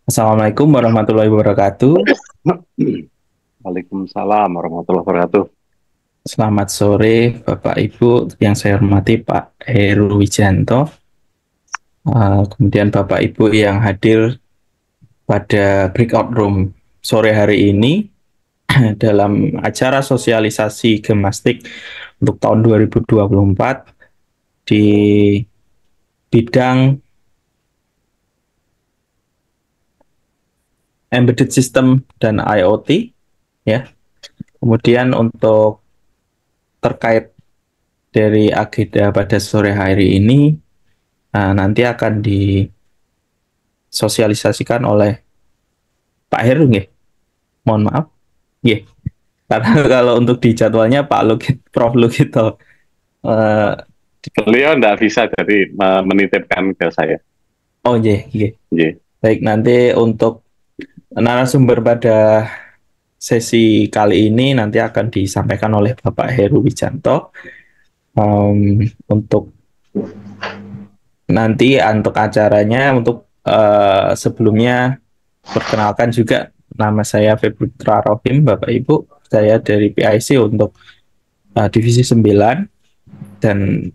Assalamualaikum warahmatullahi wabarakatuh. Waalaikumsalam warahmatullahi wabarakatuh. Selamat sore, Bapak Ibu yang saya hormati, Pak Heru Wijanto. Kemudian Bapak Ibu yang hadir pada breakout room sore hari ini dalam acara sosialisasi Gemastik untuk tahun 2024 di bidang embedded system dan IoT, ya. Kemudian untuk terkait dari agenda pada sore hari ini, nanti akan disosialisasikan oleh Pak Heru, nggih. Mohon maaf, nggih. Karena kalau untuk di jadwalnya Pak Lugit, Prof Lugito. eh Beliau tidak bisa jadi menitipkan ke saya. oh, nggih, nggih. Nggih. Baik, nanti untuk narasumber pada sesi kali ini nanti akan disampaikan oleh Bapak Heru Wijanto. Untuk nanti untuk acaranya, untuk sebelumnya perkenalkan juga, nama saya Febri Putra Rohim, Bapak Ibu. Saya dari PIC untuk Divisi 9, dan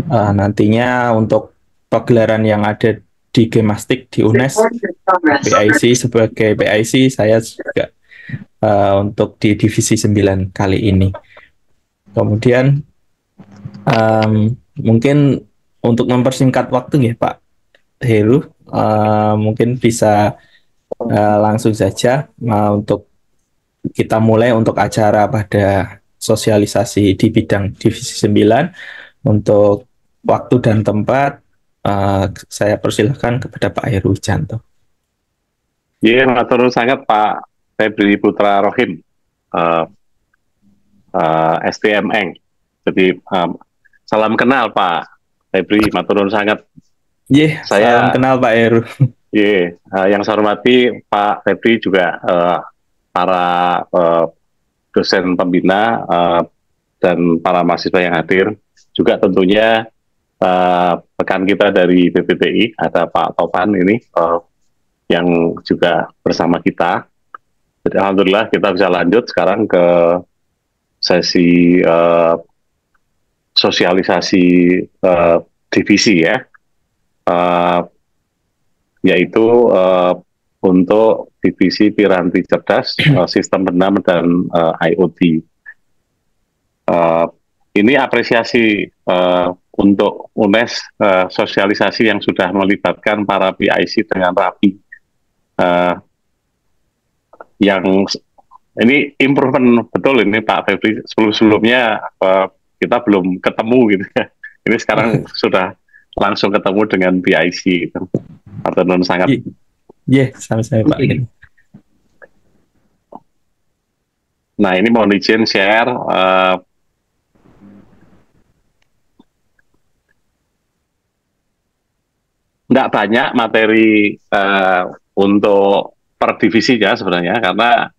nantinya untuk pagelaran yang ada di Gemastik di UNES PIC, sebagai PIC saya juga untuk di Divisi 9 kali ini. Kemudian mungkin untuk mempersingkat waktu ya Pak Heru, mungkin bisa langsung saja untuk kita mulai untuk acara pada sosialisasi di bidang Divisi 9. Untuk waktu dan tempat, saya persilahkan kepada Pak Heru Wijanto. Iya, matur sangat Pak Febri Putra Rohim, STMN. Jadi salam kenal Pak Febri, matur sangat. Salam Saya, kenal Pak Heru. yang saya hormati Pak Febri juga para dosen pembina dan para mahasiswa yang hadir. Juga tentunya rekan kita dari BPPI, ada Pak Topan ini, yang juga bersama kita. Jadi alhamdulillah kita bisa lanjut sekarang ke sesi sosialisasi divisi ya, uh, yaitu untuk divisi Piranti Cerdas, Sistem Bernama dan IoT. Ini apresiasi untuk UNES, sosialisasi yang sudah melibatkan para PIC dengan rapi. Yang ini improvement betul ini Pak Febri. Sebelumnya kita belum ketemu gitu ya. Ini sekarang sudah langsung ketemu dengan PIC. Atau sangat. Sama-sama Pak Heru. Nah ini mohon izin share. Nggak banyak materi untuk per divisinya sebenarnya, karena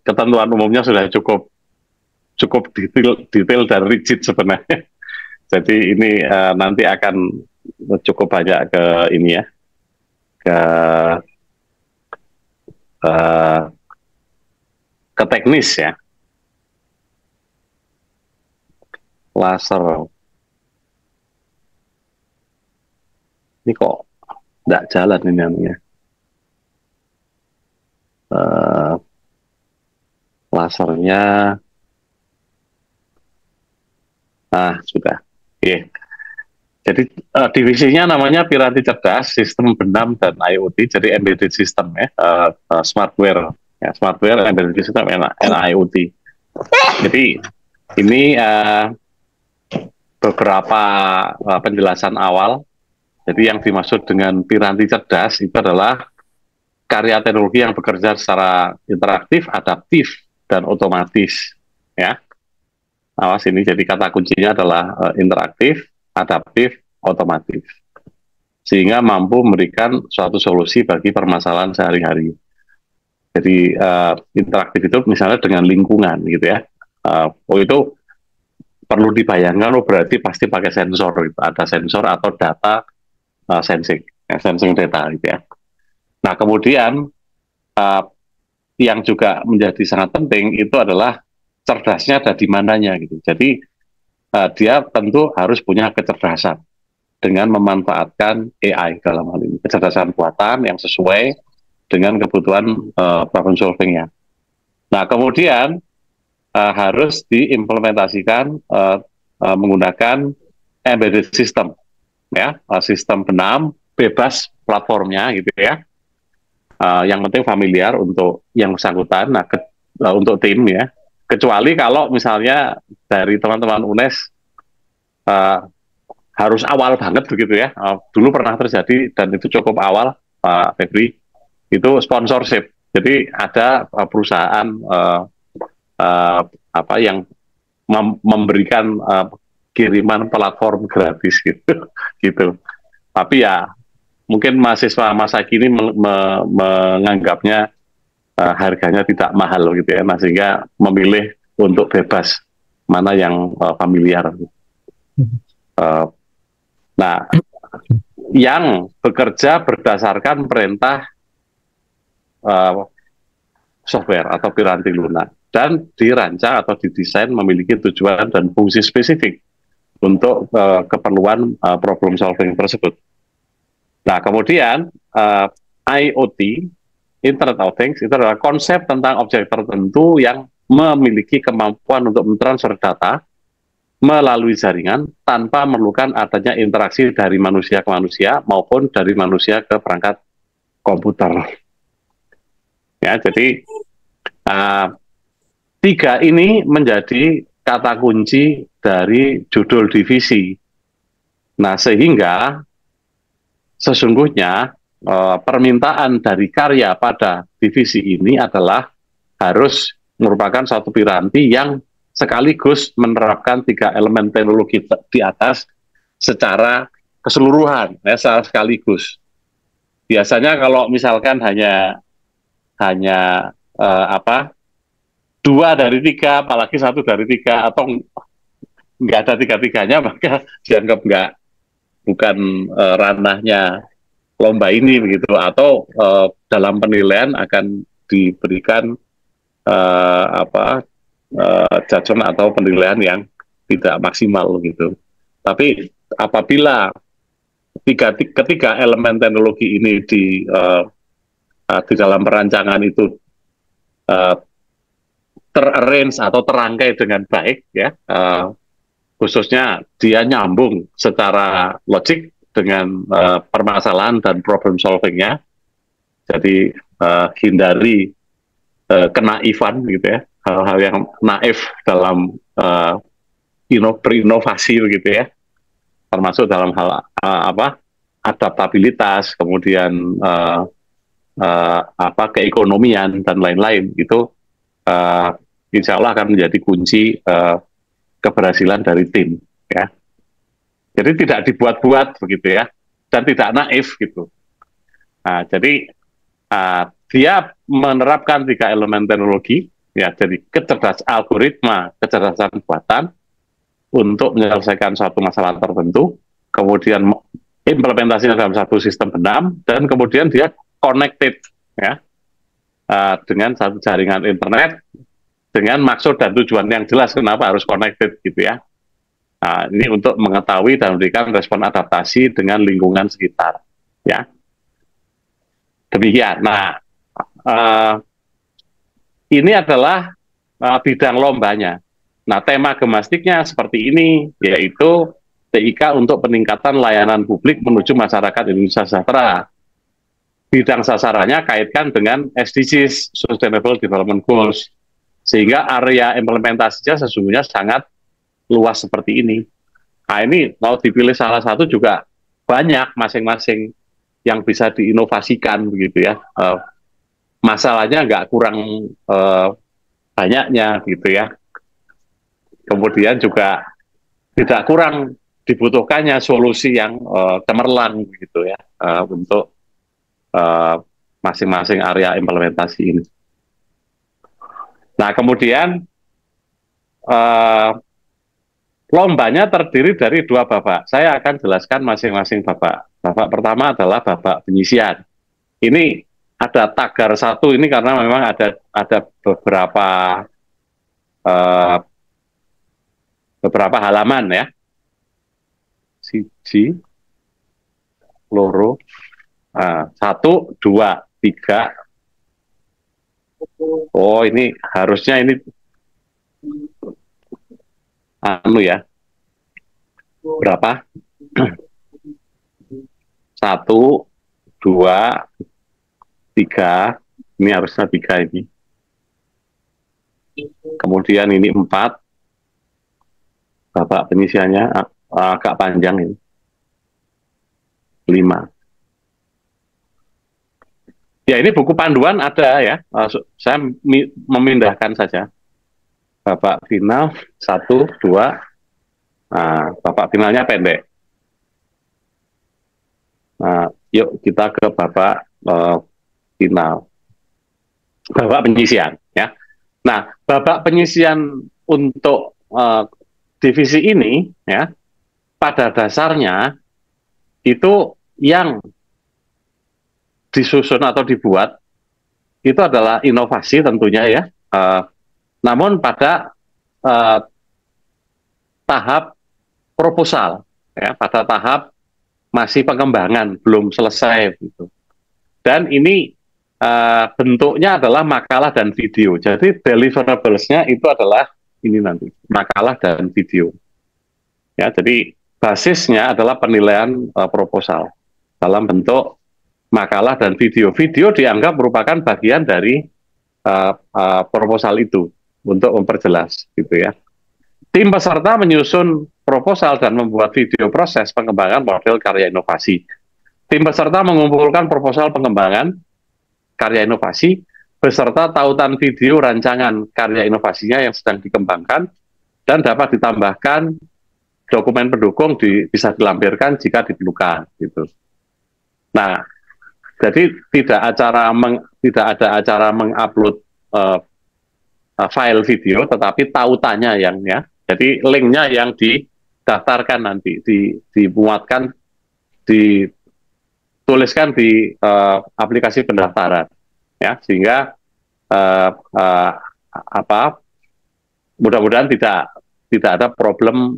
ketentuan umumnya sudah cukup detail dan rigid sebenarnya. Jadi ini nanti akan cukup banyak ke ini ya, uh, ke teknis ya. Laser ini kok nggak jalan ini namanya. Lasernya, sudah. Oke. Jadi divisinya namanya Piranti Cerdas, Sistem Benam dan IoT. Jadi embedded system ya, smartware, ya, smartware, embedded system, and IoT. Jadi ini beberapa penjelasan awal. Jadi yang dimaksud dengan piranti cerdas itu adalah karya teknologi yang bekerja secara interaktif, adaptif, dan otomatis. Ya, awas ini. Jadi kata kuncinya adalah interaktif, adaptif, otomatis, sehingga mampu memberikan suatu solusi bagi permasalahan sehari-hari. Jadi interaktif itu misalnya dengan lingkungan gitu ya. Itu perlu dibayangkan, berarti pasti pakai sensor gitu. Ada sensor atau data sensing data gitu ya. Nah, kemudian yang juga menjadi sangat penting itu adalah cerdasnya ada di mananya gitu. Jadi dia tentu harus punya kecerdasan dengan memanfaatkan AI dalam hal ini, kecerdasan buatan yang sesuai dengan kebutuhan problem solvingnya. Nah, kemudian harus diimplementasikan menggunakan embedded system, ya, sistem benam bebas platformnya gitu ya. Yang penting familiar untuk yang bersangkutan, nah untuk tim ya. Kecuali kalau misalnya dari teman-teman UNES harus awal banget begitu ya. Dulu pernah terjadi dan itu cukup awal, Pak Febri, itu sponsorship. Jadi ada perusahaan apa yang memberikan kiriman platform gratis gitu, gitu. Tapi ya mungkin mahasiswa masa kini menganggapnya harganya tidak mahal gitu ya, nah, sehingga memilih untuk bebas mana yang familiar. Nah, yang bekerja berdasarkan perintah software atau piranti lunak dan dirancang atau didesain memiliki tujuan dan fungsi spesifik untuk keperluan problem solving tersebut. Nah, kemudian IoT, Internet of Things, itu adalah konsep tentang objek tertentu yang memiliki kemampuan untuk mentransfer data melalui jaringan tanpa memerlukan adanya interaksi dari manusia ke manusia maupun dari manusia ke perangkat komputer. Ya, jadi tiga ini menjadi kata kunci dari judul divisi. Nah, sehingga sesungguhnya permintaan dari karya pada divisi ini adalah harus merupakan satu piranti yang sekaligus menerapkan tiga elemen teknologi di atas secara keseluruhan, ya, secara sekaligus. Biasanya kalau misalkan hanya dua dari tiga, apalagi satu dari tiga, atau nggak ada tiga-tiganya, maka dianggap bukan ranahnya lomba ini begitu, atau dalam penilaian akan diberikan judgment atau penilaian yang tidak maksimal gitu. Tapi apabila ketiga elemen teknologi ini di dalam perancangan itu terarrange atau terangkai dengan baik, ya, khususnya dia nyambung secara logik dengan permasalahan dan problem solvingnya. Jadi hindari kenaifan gitu ya, hal-hal yang naif dalam berinovasi begitu ya, termasuk dalam hal adaptabilitas, kemudian keekonomian dan lain-lain, itu insya Allah akan menjadi kunci keberhasilan dari tim, ya. Jadi tidak dibuat-buat begitu ya, dan tidak naif gitu. Nah, jadi dia menerapkan tiga elemen teknologi, ya, jadi kecerdasan algoritma, kecerdasan buatan untuk menyelesaikan suatu masalah tertentu, kemudian implementasinya dalam satu sistem benam, dan kemudian dia connected, ya, dengan satu jaringan internet dengan maksud dan tujuan yang jelas kenapa harus connected gitu ya. Nah, ini untuk mengetahui dan memberikan respon adaptasi dengan lingkungan sekitar, ya. Demikian. Nah, ini adalah bidang lombanya. Nah, tema gemastiknya seperti ini, yaitu TIK untuk peningkatan layanan publik menuju masyarakat Indonesia sejahtera. Bidang sasarannya kaitkan dengan SDGs, Sustainable Development Goals, sehingga area implementasinya sesungguhnya sangat luas seperti ini. Nah, ini mau dipilih salah satu juga banyak masing-masing yang bisa diinovasikan begitu ya. Masalahnya nggak kurang banyaknya gitu ya. Kemudian juga tidak kurang dibutuhkannya solusi yang cemerlang gitu ya, untuk masing-masing area implementasi ini. Nah, kemudian lombanya terdiri dari dua babak. Saya akan jelaskan masing-masing babak. Babak pertama adalah babak penyisian. Ini ada tagar satu ini karena memang ada uh, beberapa halaman ya, siji, loro, satu, dua, tiga. Oh ini harusnya ini ya, berapa? Satu, dua, tiga. Ini harusnya tiga ini. Kemudian ini 4. Bapak penyisiannya agak panjang ini. 5. Ya ini buku panduan ada ya. Saya memindahkan saja. Babak final 1, 2. Nah, babak finalnya pendek. Nah, yuk kita ke babak final. Babak penyisian ya. Nah, babak penyisian untuk divisi ini ya, pada dasarnya itu yang disusun atau dibuat itu adalah inovasi tentunya ya. Namun pada tahap proposal ya, pada tahap masih pengembangan, belum selesai gitu. Dan ini bentuknya adalah makalah dan video. Jadi deliverables-nya itu adalah ini nanti, makalah dan video. Ya, jadi basisnya adalah penilaian proposal dalam bentuk makalah dan video. Video dianggap merupakan bagian dari proposal itu untuk memperjelas gitu ya. Tim peserta menyusun proposal dan membuat video proses pengembangan model karya inovasi. Tim peserta mengumpulkan proposal pengembangan karya inovasi beserta tautan video rancangan karya inovasinya yang sedang dikembangkan dan dapat ditambahkan dokumen pendukung bisa dilampirkan jika diperlukan gitu. Nah, jadi tidak ada acara mengupload file video, tetapi tautannya yang ya. Jadi linknya yang didaftarkan nanti, dimuatkan, dituliskan di aplikasi pendaftaran, ya sehingga mudah-mudahan tidak ada problem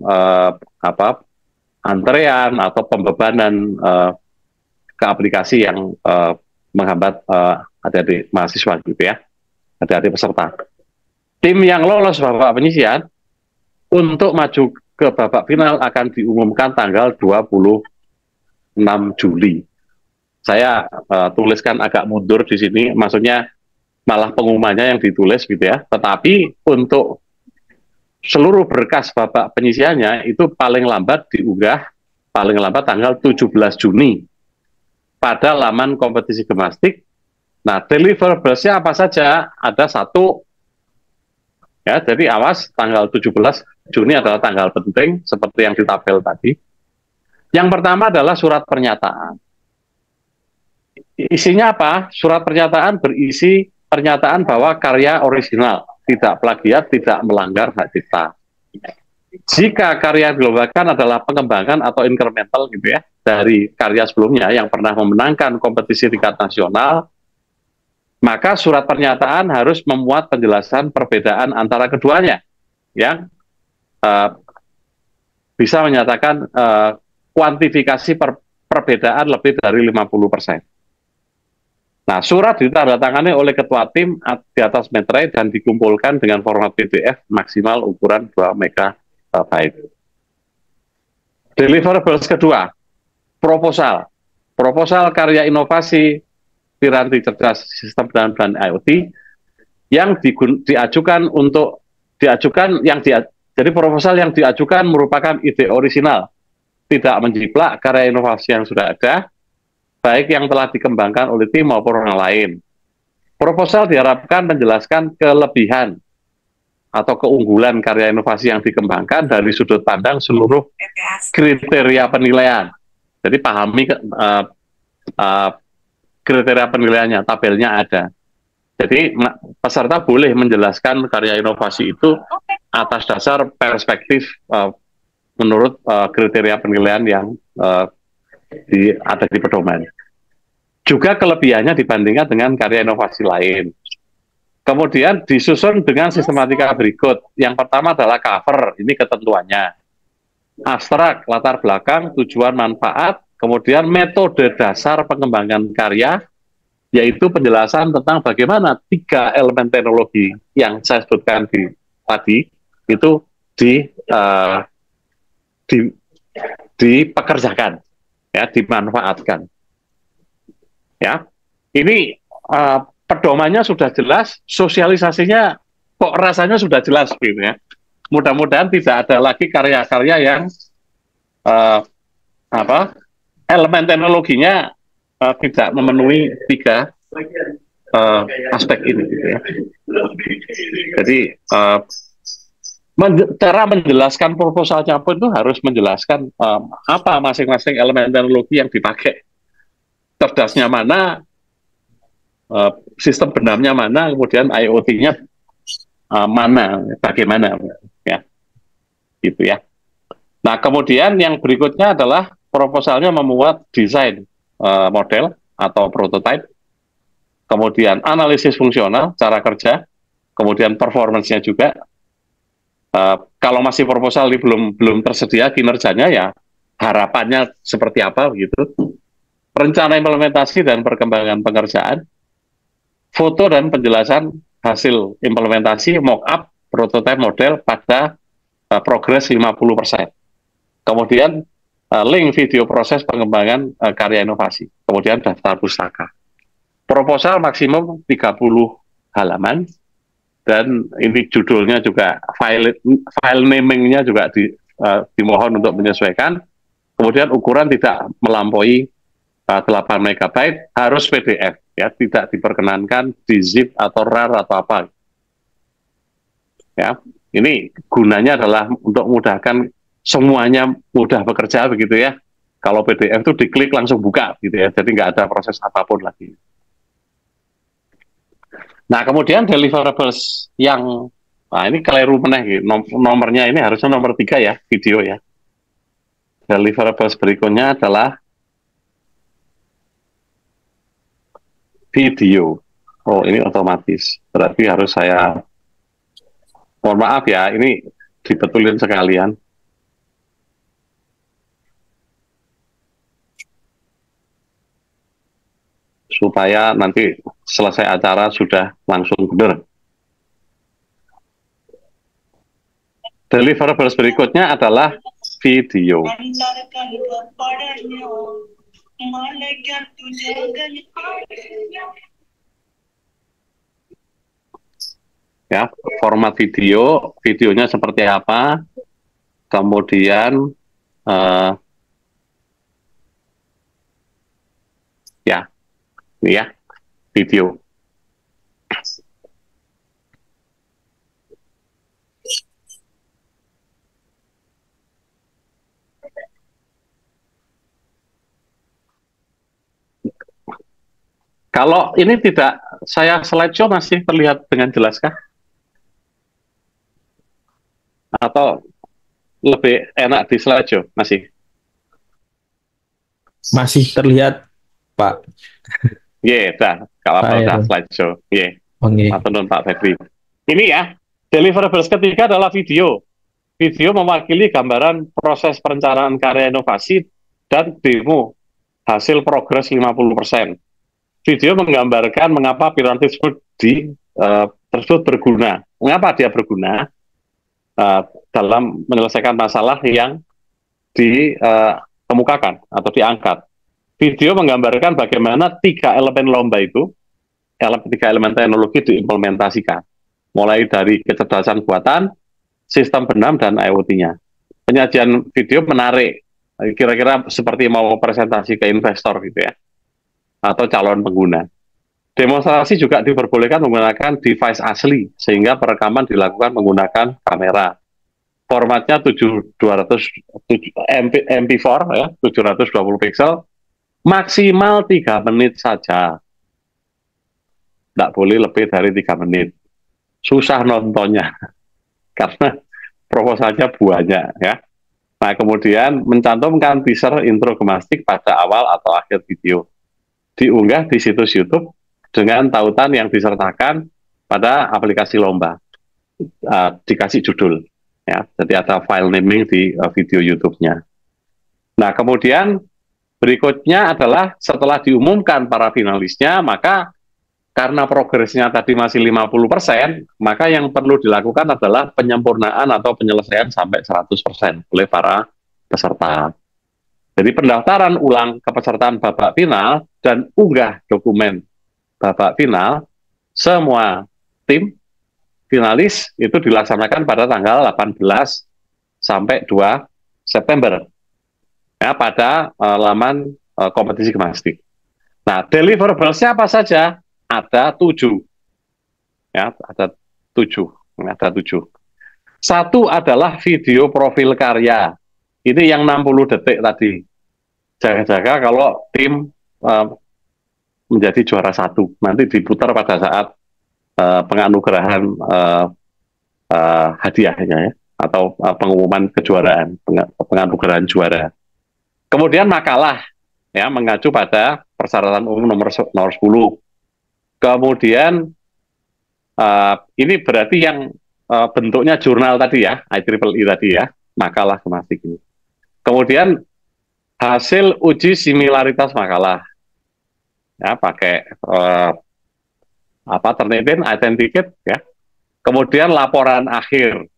antrean atau pembebanan ke aplikasi yang menghambat adik-adik mahasiswa gitu ya, adik-adik peserta. Tim yang lolos babak penyisian untuk maju ke babak final akan diumumkan tanggal 26 Juli. Saya tuliskan agak mundur di sini, maksudnya malah pengumumannya yang ditulis gitu ya. Tetapi untuk seluruh berkas babak penyisiannya itu paling lambat diunggah paling lambat tanggal 17 Juni pada laman kompetisi gemastik. Nah, deliverables-nya apa saja? Ada 1. Ya, jadi awas tanggal 17 Juni adalah tanggal penting seperti yang di tabel tadi. Yang pertama adalah surat pernyataan. Isinya apa? Surat pernyataan berisi pernyataan bahwa karya original, tidak plagiat, tidak melanggar hak cipta. Jika karya yang dilombakan adalah pengembangan atau incremental gitu ya dari karya sebelumnya yang pernah memenangkan kompetisi tingkat nasional, maka surat pernyataan harus memuat penjelasan perbedaan antara keduanya yang bisa menyatakan kuantifikasi perbedaan lebih dari 50%. Nah, surat ditandatangani oleh ketua tim di atas materai dan dikumpulkan dengan format PDF maksimal ukuran 2 MB. Deliverables kedua, proposal. Proposal karya inovasi piranti cerdas sistem dan IoT yang jadi proposal yang diajukan merupakan ide orisinal, tidak menjiplak karya inovasi yang sudah ada, baik yang telah dikembangkan oleh tim maupun orang lain. Proposal diharapkan menjelaskan kelebihan atau keunggulan karya inovasi yang dikembangkan dari sudut pandang seluruh kriteria penilaian. Jadi pahami kriteria penilaiannya, tabelnya ada. Jadi peserta boleh menjelaskan karya inovasi itu atas dasar perspektif kriteria penilaian yang ada di pedoman. juga kelebihannya dibandingkan dengan karya inovasi lain. Kemudian disusun dengan sistematika berikut. Yang pertama adalah cover, ini ketentuannya. Abstrak, latar belakang, tujuan, manfaat, kemudian metode dasar pengembangan karya, yaitu penjelasan tentang bagaimana 3 elemen teknologi yang saya sebutkan tadi itu dipekerjakan, ya, dimanfaatkan. Ya, ini pedomannya sudah jelas, sosialisasinya kok rasanya sudah jelas, gitu ya. Mudah-mudahan tidak ada lagi karya-karya yang elemen teknologinya tidak memenuhi 3 aspek ini, gitu ya. Jadi cara menjelaskan proposalnya pun itu harus menjelaskan apa masing-masing elemen teknologi yang dipakai, cerdasnya mana, sistem benamnya mana, kemudian IoT-nya mana, bagaimana, ya, gitu ya. Nah, kemudian yang berikutnya adalah proposalnya memuat desain model atau prototype, kemudian analisis fungsional, cara kerja, kemudian performance-nya juga. Kalau masih proposal ini belum tersedia kinerjanya, ya harapannya seperti apa, begitu. Rencana implementasi dan perkembangan pengerjaan, foto dan penjelasan hasil implementasi, mock-up, prototype model pada progres 50%. Kemudian link video proses pengembangan karya inovasi. Kemudian daftar pustaka. Proposal maksimum 30 halaman, dan ini judulnya juga, file naming-nya juga dimohon untuk menyesuaikan. Kemudian ukuran tidak melampaui 8 MB, harus PDF, ya, tidak diperkenankan di zip atau RAR atau apa. Ya, ini gunanya adalah untuk memudahkan semuanya mudah bekerja, begitu ya. Kalau PDF itu diklik langsung buka, gitu ya, jadi nggak ada proses apapun lagi. Nah, kemudian deliverables yang, nah ini keliru meneh, nomornya ini harusnya nomor 3 ya, video ya. Deliverables berikutnya adalah video. Oh, ini otomatis. Berarti harus saya, mohon maaf ya, ini dibetulin sekalian. Supaya nanti selesai acara sudah langsung benar. Deliverables berikutnya adalah video. Ya, format videonya seperti apa, kemudian ya, ini ya, video. Kalau ini tidak, saya slideshow masih terlihat dengan jelaskah? Atau lebih enak di slideshow? Masih terlihat, Pak. Dah, kalau udah slideshow. Matur Pak Febri. Ini ya, deliverables ketiga adalah video. Video mewakili gambaran proses perencanaan karya inovasi dan demo hasil progres 50%. Video menggambarkan mengapa piranti tersebut berguna. Mengapa dia berguna dalam menyelesaikan masalah yang dikemukakan atau diangkat. Video menggambarkan bagaimana 3 elemen lomba itu, 3 elemen teknologi diimplementasikan. Mulai dari kecerdasan buatan, sistem benam, dan IoT-nya. Penyajian video menarik, kira-kira seperti mau presentasi ke investor, gitu ya, atau calon pengguna. Demonstrasi juga diperbolehkan menggunakan device asli, sehingga perekaman dilakukan menggunakan kamera. Formatnya MP4, ya, 720 pixel, maksimal 3 menit saja. Tidak boleh lebih dari 3 menit. Susah nontonnya, karena proposalnya banyak, ya. Nah, kemudian mencantumkan teaser intro gemastik pada awal atau akhir video. diunggah di situs YouTube dengan tautan yang disertakan pada aplikasi lomba. Dikasih judul, ya. Jadi ada file naming di video YouTube-nya. Nah, kemudian berikutnya adalah setelah diumumkan para finalisnya, maka karena progresnya tadi masih 50%, maka yang perlu dilakukan adalah penyempurnaan atau penyelesaian sampai 100% oleh para peserta. Jadi pendaftaran ulang kepesertaan babak final dan unggah dokumen babak final, semua tim finalis itu dilaksanakan pada tanggal 18 sampai 2 September ya, pada laman kompetisi gimnastik. Nah, deliverables-nya apa saja? Ada 7. Ya, ada 7. Satu adalah video profil karya. Ini yang 60 detik tadi. Jaga-jaga kalau tim menjadi juara 1. Nanti diputar pada saat penganugerahan hadiahnya ya, atau pengumuman kejuaraan, penganugerahan juara. Kemudian makalah ya, mengacu pada persyaratan umum nomor 10. Kemudian ini berarti yang bentuknya jurnal tadi ya, IEEE tadi ya, makalah gimnastik ini. Kemudian hasil uji similaritas makalah ya, pakai Turnitin, identikit ya. Kemudian laporan akhir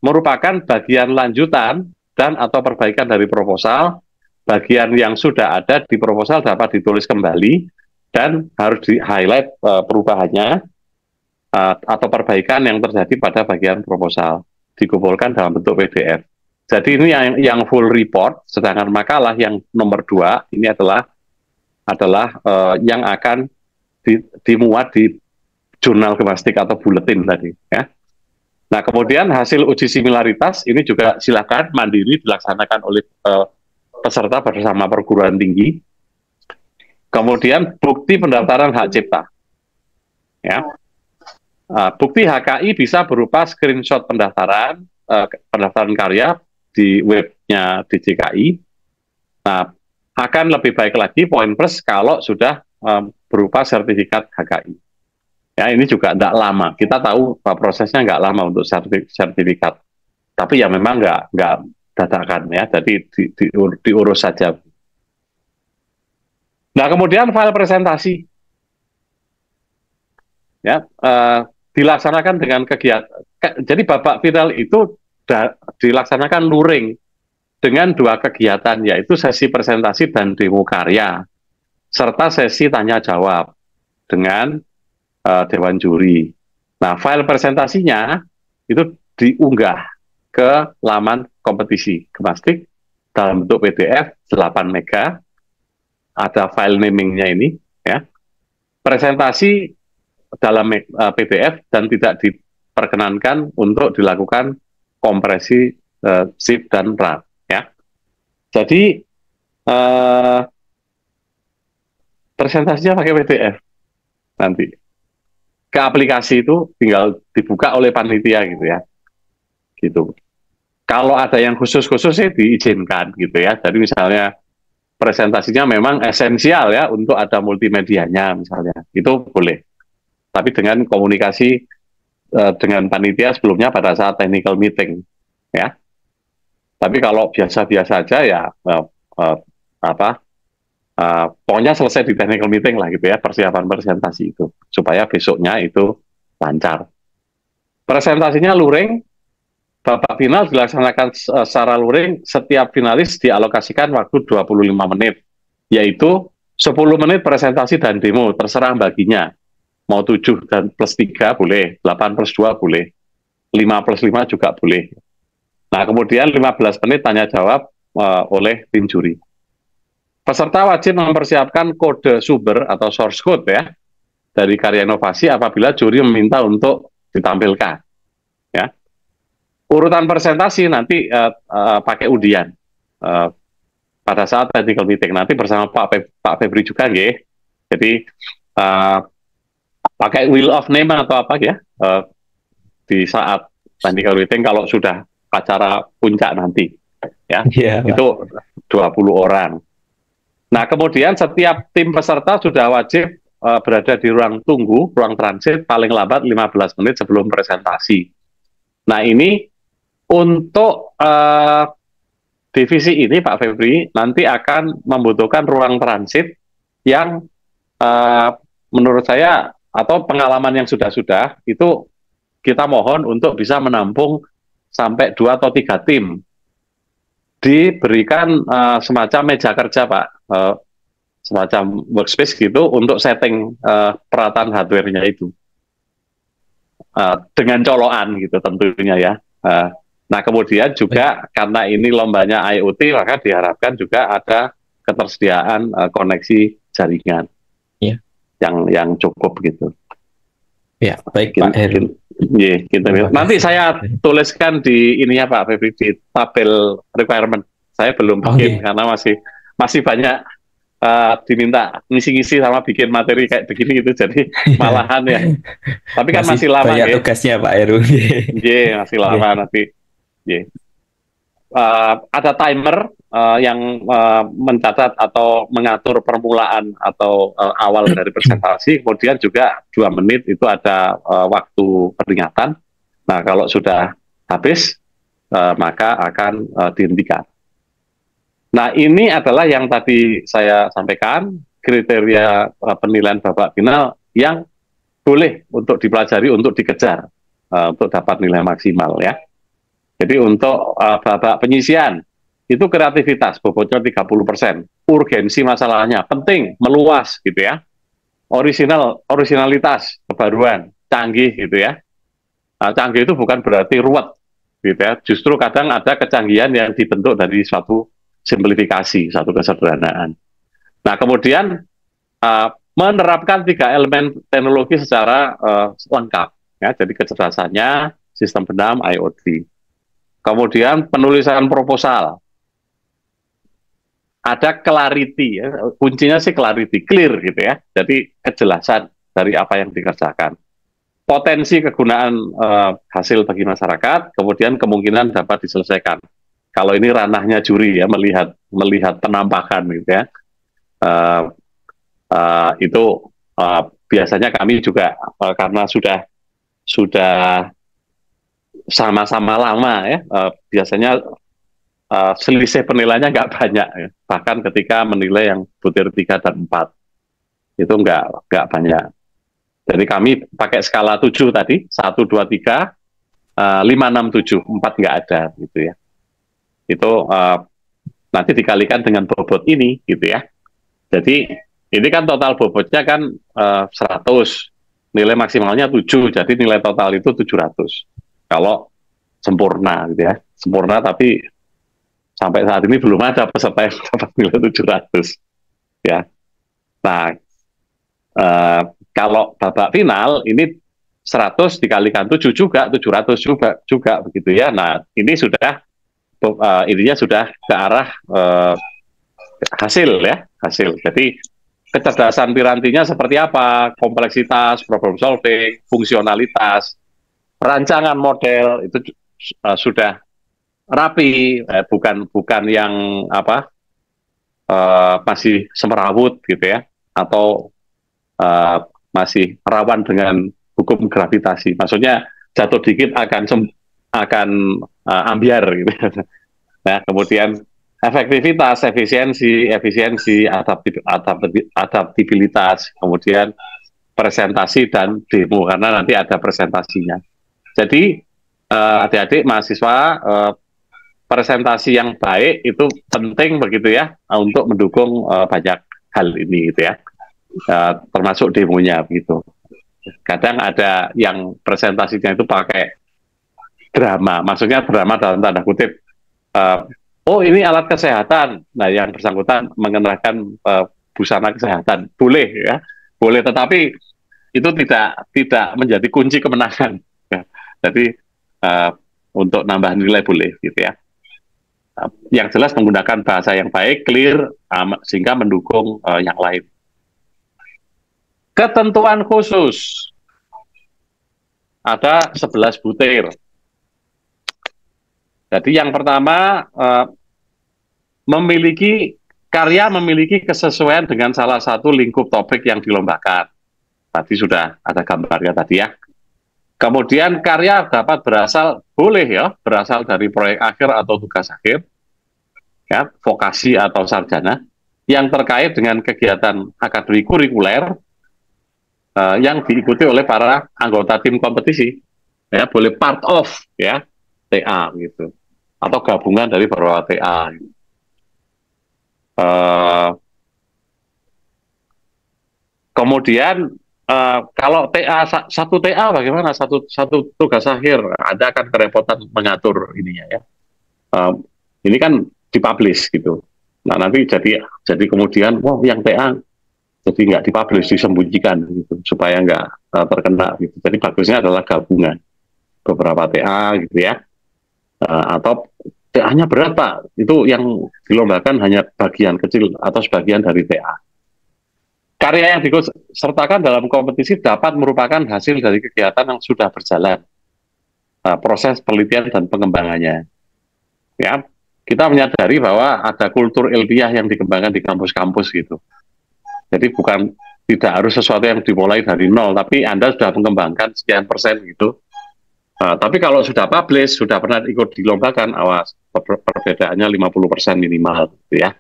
merupakan bagian lanjutan dan atau perbaikan dari proposal. Bagian yang sudah ada di proposal dapat ditulis kembali dan harus di-highlight perubahannya atau perbaikan yang terjadi pada bagian proposal. Dikumpulkan dalam bentuk PDF. Jadi ini yang full report, sedangkan makalah yang nomor 2 ini adalah yang akan dimuat di jurnal gimnastik atau buletin tadi ya. Nah, kemudian hasil uji similaritas ini juga silakan mandiri dilaksanakan oleh peserta bersama perguruan tinggi. Kemudian bukti pendaftaran hak cipta ya. Bukti HKI bisa berupa screenshot pendaftaran karya di webnya DJKI. Nah, akan lebih baik lagi poin plus kalau sudah berupa sertifikat HKI. Ya, ini juga tidak lama. Kita tahu prosesnya nggak lama untuk sertifikat. Tapi ya memang nggak dadakan ya. Jadi diurus saja. Nah, kemudian file presentasi. Ya, dilaksanakan dengan kegiatan. Jadi babak final itu dilaksanakan luring dengan 2 kegiatan, yaitu sesi presentasi dan demo karya, serta sesi tanya jawab dengan dewan juri. Nah, file presentasinya itu diunggah ke laman kompetisi gimnastik dalam bentuk PDF 8 mega. Ada file namingnya ini ya. Presentasi dalam PDF dan tidak diperkenankan untuk dilakukan kompresi zip dan RAR ya. Jadi presentasinya pakai PDF nanti. Ke aplikasi itu tinggal dibuka oleh panitia gitu ya. Gitu. Kalau ada yang khusus-khusus sih diizinkan gitu ya. Jadi misalnya presentasinya memang esensial ya untuk ada multimedianya misalnya. Itu boleh. Tapi dengan komunikasi dengan panitia sebelumnya pada saat technical meeting ya. Tapi kalau biasa-biasa aja ya pokoknya selesai di technical meeting lah gitu ya, persiapan presentasi itu supaya besoknya itu lancar. Presentasinya luring, babak final dilaksanakan secara luring, setiap finalis dialokasikan waktu 25 menit, yaitu 10 menit presentasi dan demo, terserah baginya. Mau 7 dan plus 3 boleh, 8 plus 2 boleh, 5 plus 5 juga boleh. Nah, kemudian 15 menit tanya jawab oleh tim juri. Peserta wajib mempersiapkan kode sumber atau source code ya dari karya inovasi apabila juri meminta untuk ditampilkan. Ya. Urutan presentasi nanti pakai undian pada saat technical meeting nanti bersama Pak Febri juga ya. Jadi pakai wheel of name atau apa ya di saat technical meeting kalau sudah acara puncak nanti ya. Yeah, itu 20 orang. Nah, kemudian setiap tim peserta sudah wajib berada di ruang tunggu, ruang transit paling lambat 15 menit sebelum presentasi. Nah, ini untuk divisi ini, Pak Febri, nanti akan membutuhkan ruang transit yang menurut saya atau pengalaman yang sudah-sudah itu kita mohon untuk bisa menampung sampai 2 atau 3 tim. Diberikan semacam meja kerja, Pak, semacam workspace gitu untuk setting peralatan hardware-nya itu. Dengan colokan gitu tentunya ya. Nah, kemudian juga karena ini lombanya IoT, maka diharapkan juga ada ketersediaan koneksi jaringan ya. yang cukup gitu. Ya, baik Pak Heru. Gitu. Nanti saya tuliskan di ininya Pak Febri di tabel requirement. Saya belum bikin karena masih banyak diminta ngisi-ngisi sama bikin materi kayak begini gitu, jadi malahan ya. Tapi kan masih lama banyak tugasnya Pak Heru. Masih lama nanti. Ada timer yang mencatat atau mengatur permulaan atau awal dari presentasi, kemudian juga 2 menit itu ada waktu peringatan. Nah, kalau sudah habis, maka akan dihentikan. Nah, ini adalah yang tadi saya sampaikan, kriteria penilaian babak final yang boleh untuk dipelajari, untuk dikejar, untuk dapat nilai maksimal ya. Jadi untuk babak penyisian, itu kreativitas, bobotnya 30%. Urgensi masalahnya, penting, meluas gitu ya. Originalitas, kebaruan, canggih gitu ya. Nah, canggih itu bukan berarti ruwet gitu ya. Justru kadang ada kecanggihan yang dibentuk dari suatu simplifikasi, satu kesederhanaan. Nah, kemudian menerapkan 3 elemen teknologi secara lengkap ya. Jadi kecerdasannya, sistem bernam, IoT. Kemudian penulisan proposal, ada clarity ya, kuncinya sih clarity, clear gitu ya. Jadi kejelasan dari apa yang dikerjakan. Potensi kegunaan hasil bagi masyarakat, kemudian kemungkinan dapat diselesaikan. Kalau ini ranahnya juri ya, melihat penampakan gitu ya. Itu biasanya kami juga karena sudah sama-sama lama ya, biasanya selisih penilaiannya nggak banyak ya. Bahkan ketika menilai yang butir 3 dan 4 itu nggak banyak. Jadi kami pakai skala 7 tadi, 1, 2, 3, 5, 6, 7, 4 nggak ada gitu ya. Itu nanti dikalikan dengan bobot ini gitu ya. Jadi ini kan total bobotnya kan 100, nilai maksimalnya 7, jadi nilai total itu 700. Kalau sempurna gitu ya, sempurna tapi sampai saat ini belum ada peserta yang dapat nilai 700 ya. Nah, kalau babak final ini 100 dikalikan 7 juga 700 juga begitu ya. Nah, ini sudah intinya sudah ke arah hasil ya, hasil. Jadi kecerdasan pirantinya seperti apa, kompleksitas, problem solving, fungsionalitas, rancangan model itu sudah rapi, bukan yang apa masih semerawut gitu ya, atau masih rawan dengan hukum gravitasi. Maksudnya jatuh dikit akan ambiar gitu. Nah, kemudian efektivitas, efisiensi, adaptabilitas, kemudian presentasi dan demo karena nanti ada presentasinya. Jadi adik-adik mahasiswa, presentasi yang baik itu penting begitu ya untuk mendukung banyak hal ini gitu ya, termasuk demonya begitu. Kadang ada yang presentasinya itu pakai drama, maksudnya drama dalam tanda kutip. Oh ini alat kesehatan, nah yang bersangkutan mengenakan busana kesehatan, boleh ya, boleh, tetapi itu tidak menjadi kunci kemenangan. Jadi untuk nambah nilai boleh gitu ya. Yang jelas menggunakan bahasa yang baik, clear, sehingga mendukung yang lain. Ketentuan khusus ada 11 butir. Jadi yang pertama memiliki karya memiliki kesesuaian dengan salah satu lingkup topik yang dilombakan. Tadi sudah ada gambarnya tadi ya. Kemudian karya dapat berasal dari proyek akhir atau tugas akhir, ya, vokasi atau sarjana, yang terkait dengan kegiatan akademik kurikuler yang diikuti oleh para anggota tim kompetisi, ya, boleh part of, ya, TA gitu, atau gabungan dari beberapa TA. Kemudian kalau satu TA bagaimana, satu tugas akhir, Anda akan kerepotan mengatur ininya ya. Ini kan dipublish gitu. Nah nanti jadi kemudian, wow, yang TA jadi nggak dipublish, disembunyikan gitu supaya nggak terkena gitu. Jadi bagusnya adalah gabungan beberapa TA gitu ya. Atau TA-nya berat Pak, itu yang dilombakan hanya bagian kecil atau sebagian dari TA. Karya yang disertakan dalam kompetisi dapat merupakan hasil dari kegiatan yang sudah berjalan, proses penelitian dan pengembangannya. Ya, kita menyadari bahwa ada kultur ilmiah yang dikembangkan di kampus-kampus gitu. Jadi tidak harus sesuatu yang dimulai dari nol, tapi Anda sudah mengembangkan sekian persen gitu. Tapi kalau sudah publish, sudah pernah ikut dilombakan, awas, perbedaannya 50% minimal gitu ya.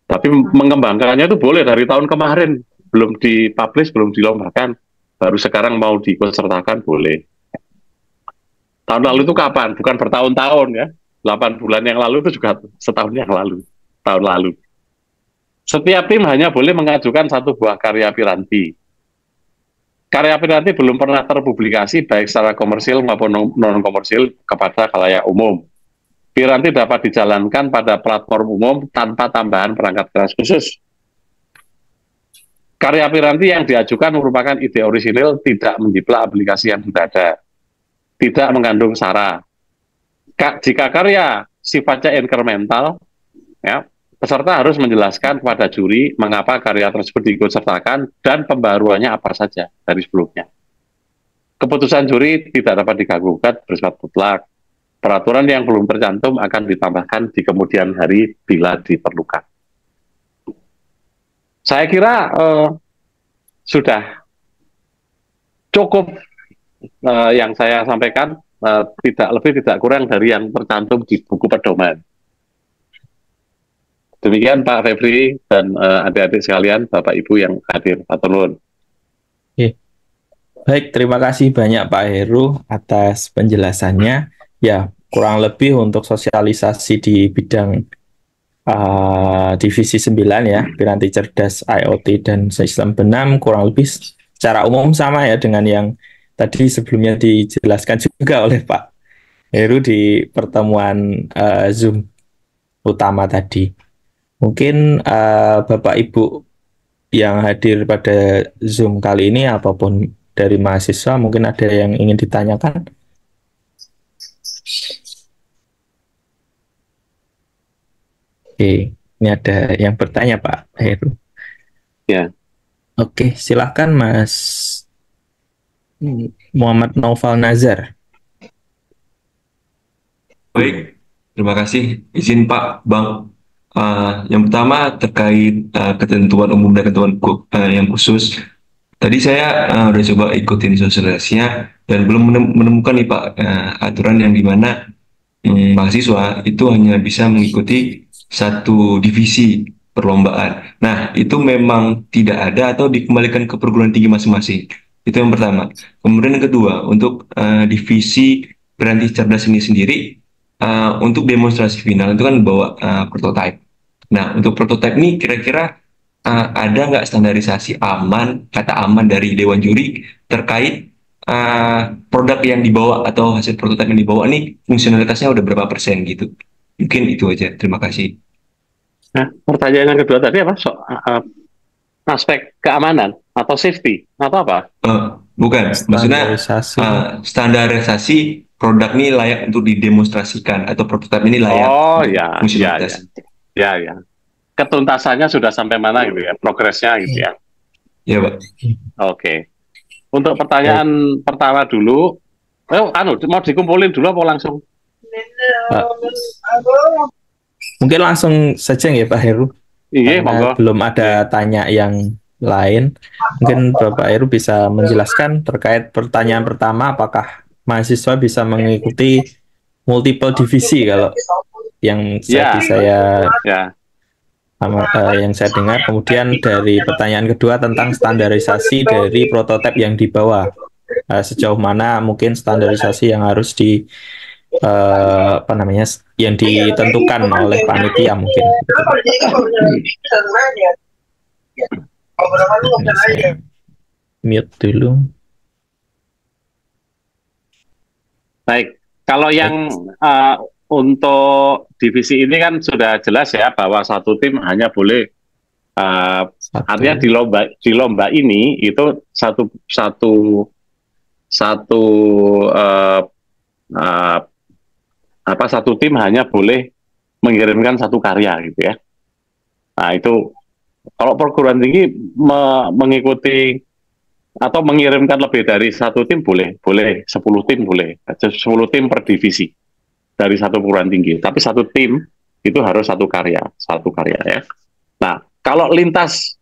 Tapi mengembangkannya itu boleh dari tahun kemarin, belum dipublish, belum dilombakan, baru sekarang mau diikutsertakan, boleh. Tahun lalu itu kapan? Bukan bertahun-tahun ya, 8 bulan yang lalu itu juga setahun yang lalu, tahun lalu. Setiap tim hanya boleh mengajukan satu buah karya piranti. Karya piranti belum pernah terpublikasi baik secara komersil maupun non-komersil kepada khalayak umum. Piranti dapat dijalankan pada platform umum tanpa tambahan perangkat keras khusus. Karya piranti yang diajukan merupakan ide orisinil, tidak menjiplak aplikasi yang sudah ada, tidak mengandung sara. Jika karya sifatnya incremental, ya, peserta harus menjelaskan kepada juri mengapa karya tersebut diikutsertakan dan pembaruannya apa saja dari sebelumnya. Keputusan juri tidak dapat diganggu-gugat bersifat mutlak. Peraturan yang belum tercantum akan ditambahkan di kemudian hari bila diperlukan. Saya kira sudah cukup yang saya sampaikan, tidak lebih tidak kurang dari yang tercantum di buku pedoman. Demikian Pak Febri dan adik-adik sekalian, Bapak Ibu yang hadir. Pak Tulun. Baik, terima kasih banyak Pak Heru atas penjelasannya. Ya, kurang lebih untuk sosialisasi di bidang divisi 9 ya, piranti cerdas, IoT, dan sistem benam kurang lebih secara umum sama ya dengan yang tadi sebelumnya dijelaskan juga oleh Pak Heru di pertemuan Zoom utama tadi. Mungkin Bapak Ibu yang hadir pada Zoom kali ini apapun dari mahasiswa mungkin ada yang ingin ditanyakan. Oke, ini ada yang bertanya Pak Heru. Ya. Oke, silakan Mas Muhammad Naufal Nazar. Baik, terima kasih. Izin Pak, Bang. Yang pertama terkait ketentuan umum dan ketentuan yang khusus. Tadi saya udah coba ikutin sosialisasinya dan belum menemukan nih Pak aturan yang dimana mahasiswa itu hanya bisa mengikuti satu divisi perlombaan. Nah, itu memang tidak ada atau dikembalikan ke perguruan tinggi masing-masing. Itu yang pertama. Kemudian yang kedua, untuk divisi piranti cerdas ini sendiri, untuk demonstrasi final itu kan bawa prototype. Nah, untuk prototype ini kira-kira ada nggak standarisasi aman, kata aman dari Dewan Juri terkait produk yang dibawa atau hasil prototipe yang dibawa nih fungsionalitasnya udah berapa persen gitu. Mungkin itu aja. Terima kasih. Nah, pertanyaan yang kedua tadi apa? Aspek keamanan atau safety atau apa? Bukan, maksudnya standarisasi produk ini layak untuk didemonstrasikan atau prototipe ini layak untuk fungsionalitas. Ya. Ketuntasannya sudah sampai mana gitu ya, progresnya gitu ya. Ya Pak. Oke. Untuk pertanyaan pertama dulu, mau dikumpulin dulu apa langsung? Mungkin langsung saja ya Pak Heru. Iya, karena monggo. belum ada tanya yang lain. Mungkin Bapak Heru bisa menjelaskan terkait pertanyaan pertama, apakah mahasiswa bisa mengikuti multiple divisi kalau yang tadi Ya, saya ya. yang saya dengar. Kemudian dari pertanyaan kedua tentang standarisasi dari prototipe yang dibawa. Sejauh mana mungkin standarisasi yang harus apa namanya yang ditentukan oleh panitia mungkin gitu, Pak. Ini saya mute dulu. Baik. Kalau yang untuk divisi ini kan sudah jelas ya bahwa satu tim hanya boleh artinya Satu. di lomba ini itu satu satu satu uh, uh, apa satu tim hanya boleh mengirimkan satu karya gitu ya. Nah itu kalau perguruan tinggi mengikuti atau mengirimkan lebih dari satu tim boleh 10 tim boleh 10 tim per divisi dari satu perguruan tinggi. Tapi satu tim itu harus satu karya ya. Nah kalau lintas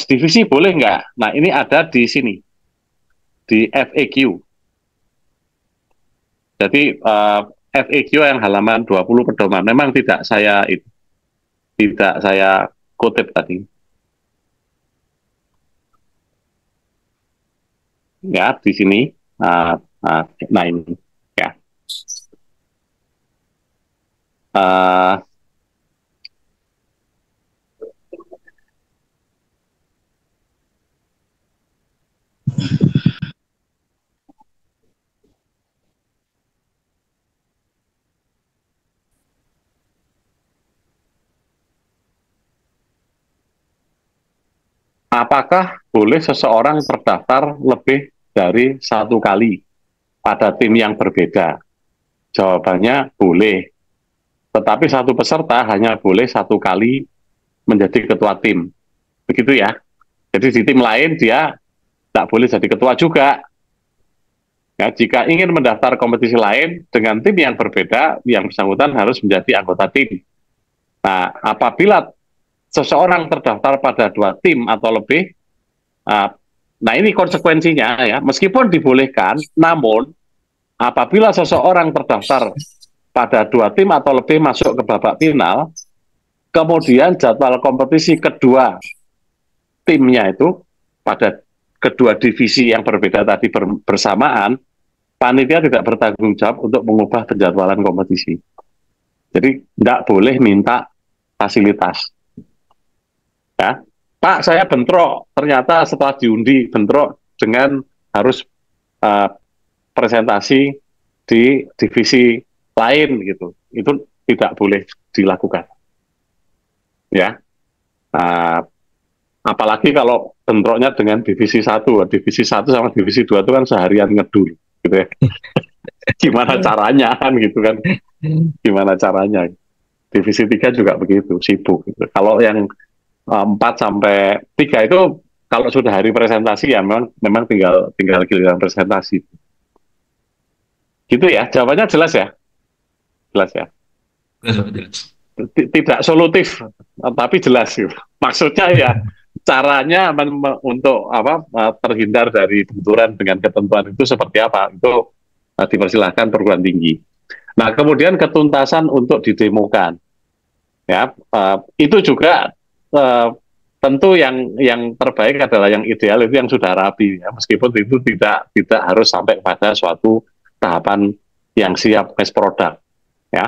divisi boleh nggak? Nah ini ada di sini di FAQ. Jadi FAQ yang halaman 20 pedoman memang tidak saya kutip tadi. Ya, di sini. Nah ini ya. Apakah boleh seseorang terdaftar lebih dari satu kali pada tim yang berbeda? Jawabannya boleh. Tetapi satu peserta hanya boleh satu kali menjadi ketua tim. Begitu ya. Jadi di tim lain dia tidak boleh jadi ketua juga. Ya, jika ingin mendaftar kompetisi lain dengan tim yang berbeda, yang bersangkutan harus menjadi anggota tim. Nah, apabila seseorang terdaftar pada 2 tim atau lebih, nah ini konsekuensinya ya, meskipun dibolehkan, namun apabila seseorang terdaftar pada 2 tim atau lebih masuk ke babak final, kemudian jadwal kompetisi kedua timnya itu pada kedua divisi yang berbeda tadi bersamaan, panitia tidak bertanggung jawab untuk mengubah penjadwalan kompetisi. Jadi tidak boleh minta fasilitas. Ya, Pak, saya bentrok. Ternyata setelah diundi bentrok dengan harus presentasi di divisi lain gitu. Itu tidak boleh dilakukan. Ya, apalagi kalau bentroknya dengan divisi 1 sama divisi 2 itu kan seharian ngedul gitu ya. Gimana caranya kan gitu kan. Gimana caranya. Divisi 3 juga begitu, sibuk gitu. Kalau yang 4 sampai 3 itu kalau sudah hari presentasi ya memang tinggal giliran presentasi. Gitu ya, jawabannya jelas ya? Jelas ya? Jelas. Tidak solutif, tapi jelas gitu. Maksudnya ya caranya untuk terhindar dari benturan dengan ketentuan itu seperti apa? Itu dipersilahkan perguruan tinggi. Nah, kemudian ketuntasan untuk didemokan. Ya, itu juga tentu yang terbaik adalah yang ideal itu yang sudah rapi ya, meskipun itu tidak harus sampai pada suatu tahapan yang siap mass product ya.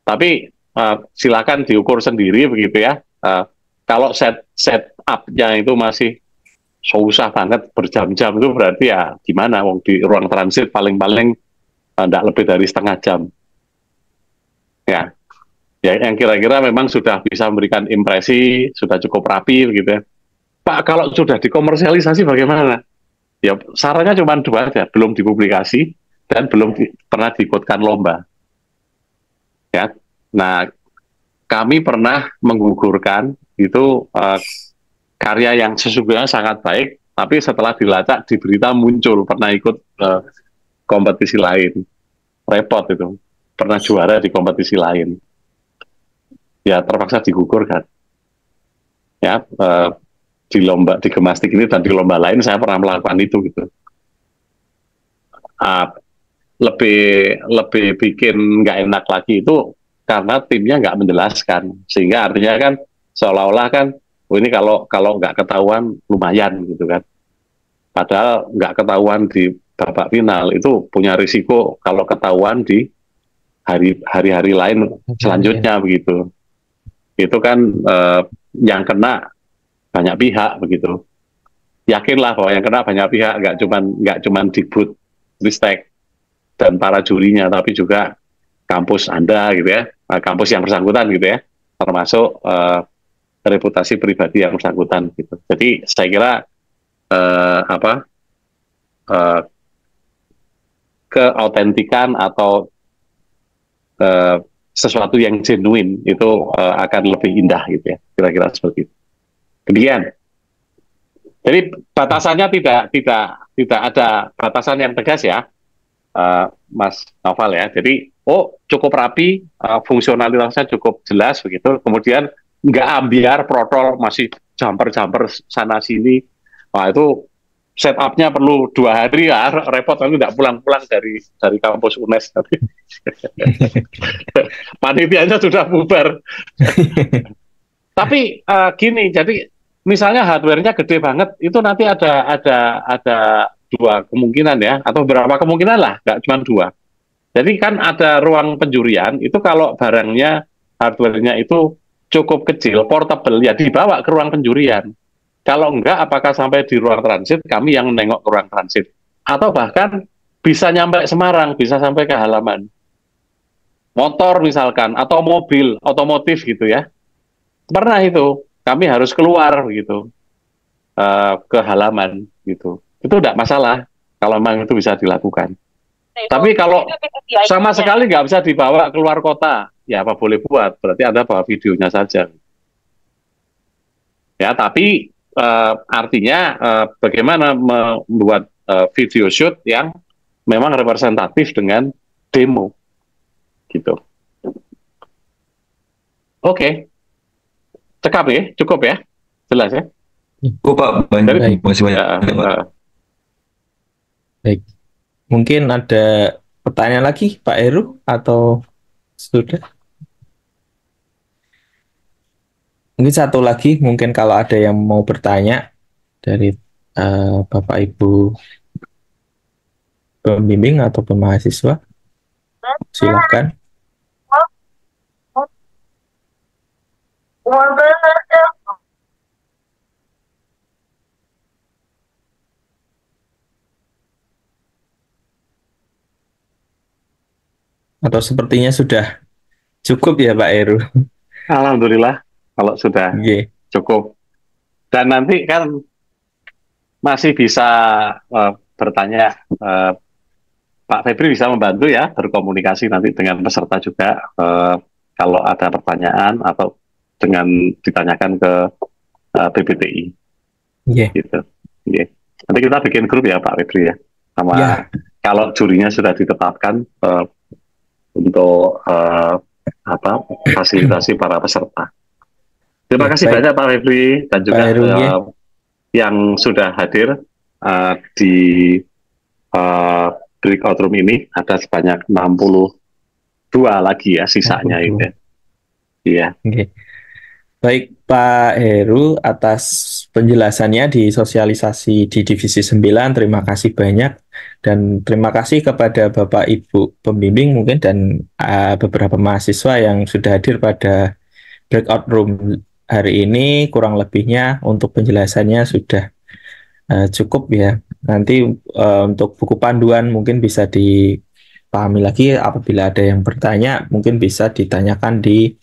Tapi silakan diukur sendiri begitu ya. Kalau set up-nya itu masih susah banget berjam-jam itu berarti ya gimana wong di ruang transit paling-paling tidak lebih dari setengah jam. Ya. Ya, yang kira-kira memang sudah bisa memberikan impresi, sudah cukup rapi begitu ya. Pak, kalau sudah dikomersialisasi bagaimana? Ya, sarannya cuma 2 aja, belum dipublikasi dan belum pernah diikutkan lomba. Ya, nah kami pernah menggugurkan itu karya yang sesungguhnya sangat baik, tapi setelah dilacak di berita muncul pernah ikut kompetisi lain, repot itu, pernah juara di kompetisi lain. Ya terpaksa digugurkan. ya, di Gemastik ini dan di lomba lain saya pernah melakukan itu gitu. Lebih bikin nggak enak lagi itu karena timnya nggak menjelaskan, sehingga artinya kan seolah-olah kan ini kalau nggak ketahuan lumayan gitu kan, padahal nggak ketahuan di babak final itu punya risiko kalau ketahuan di hari-hari lain selanjutnya begitu. Itu kan yang kena banyak pihak begitu. Yakinlah bahwa yang kena banyak pihak, nggak cuman Dikbud Ristek dan para jurinya, tapi juga kampus Anda gitu ya, kampus yang bersangkutan gitu ya, termasuk reputasi pribadi yang bersangkutan gitu. Jadi saya kira keautentikan atau sesuatu yang genuine itu akan lebih indah gitu ya, kira-kira seperti itu. Demikian. Jadi batasannya tidak ada batasan yang tegas ya, Mas Noval ya. Jadi cukup rapi, fungsionalitasnya cukup jelas begitu. Kemudian nggak ambiar, protol masih jumper sana sini. Wah itu setupnya perlu 2 hari ya, repot, tapi nggak pulang-pulang dari kampus UNES. Panitianya sudah bubar. Tapi gini, jadi misalnya hardware-nya gede banget, itu nanti ada 2 kemungkinan ya, atau berapa kemungkinan lah, nggak cuma 2. Jadi kan ada ruang penjurian, itu kalau barangnya, hardware-nya itu cukup kecil, portable, ya dibawa ke ruang penjurian. Kalau enggak, apakah sampai di ruang transit, kami yang nengok ke ruang transit. Atau bahkan bisa nyampe Semarang, bisa sampai ke halaman. Motor misalkan, atau mobil, otomotif gitu ya. Pernah itu, kami harus keluar gitu, ke halaman gitu. Itu enggak masalah, kalau memang itu bisa dilakukan. Tapi kalau sama sekali nggak bisa dibawa keluar kota, ya apa boleh buat, berarti Anda bawa videonya saja. Ya, tapi artinya bagaimana membuat video shoot yang memang representatif dengan demo, gitu. Oke. Cekap ya, cukup ya, jelas ya. Pak, banyak, masih banyak. Baik. Mungkin ada pertanyaan lagi, Pak Heru, atau sudah? Mungkin satu lagi, mungkin kalau ada yang mau bertanya dari Bapak Ibu pembimbing ataupun mahasiswa, silakan. Atau sepertinya sudah cukup ya Pak Heru? Alhamdulillah, kalau sudah cukup. Dan nanti kan masih bisa bertanya, Pak Febri bisa membantu ya, berkomunikasi nanti dengan peserta juga, kalau ada pertanyaan atau dengan ditanyakan ke PBTI. Gitu. Nanti kita bikin grup ya Pak Febri ya, sama kalau jurinya sudah ditetapkan untuk fasilitasi para peserta. Terima kasih banyak Pak Febri dan juga yang sudah hadir di breakout room ini. Ada sebanyak 62 lagi ya sisanya itu. Iya. Baik Pak Heru, atas penjelasannya di sosialisasi di Divisi 9, terima kasih banyak. Dan terima kasih kepada Bapak Ibu pembimbing mungkin dan beberapa mahasiswa yang sudah hadir pada breakout room hari ini. Kurang lebihnya untuk penjelasannya sudah cukup ya. Nanti untuk buku panduan mungkin bisa dipahami lagi, apabila ada yang bertanya mungkin bisa ditanyakan di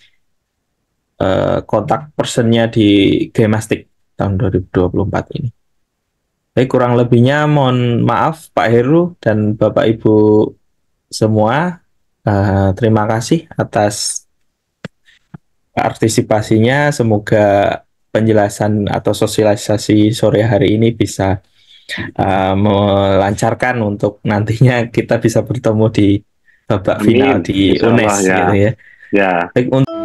kontak personnya di Gemastik tahun 2024 ini. Baik, kurang lebihnya mohon maaf Pak Heru dan Bapak Ibu semua. Terima kasih atas partisipasinya. Semoga penjelasan atau sosialisasi sore hari ini bisa melancarkan untuk nantinya kita bisa bertemu di babak final di UNES gitu ya. Ya. Baik, untuk